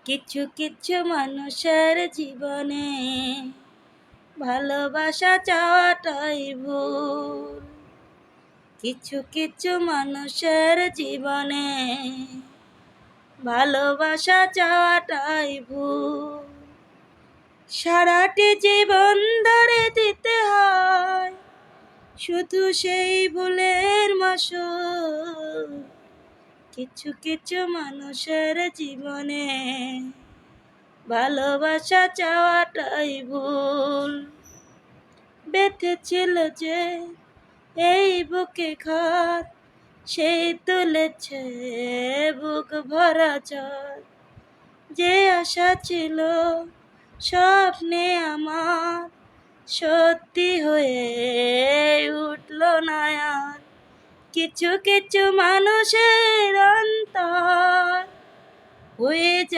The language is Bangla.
কিছু কিছু মানুষের জীবনে ভালোবাসা চাওয়াটাই ভুল। কিছু কিছু মানুষের জীবনে ভালোবাসা চাওয়াটাই ভুল। সারাটি জীবন ধরে দিতে হয় শুধু সেই ভুলের মাসুল। কিছু কিছু মানুষের জীবনে ভালোবাসা চাওয়াটাই ভুল। বেঁধেছিল যে এই বুকে ঘর, সেই তুলেছে বুক ভরা ঝড়। যে আশা ছিল স্বপ্নে আমার, সত্যি হয়ে উঠল না আর। কিছু কিছু মানুষের অন্তর হয়ে যায়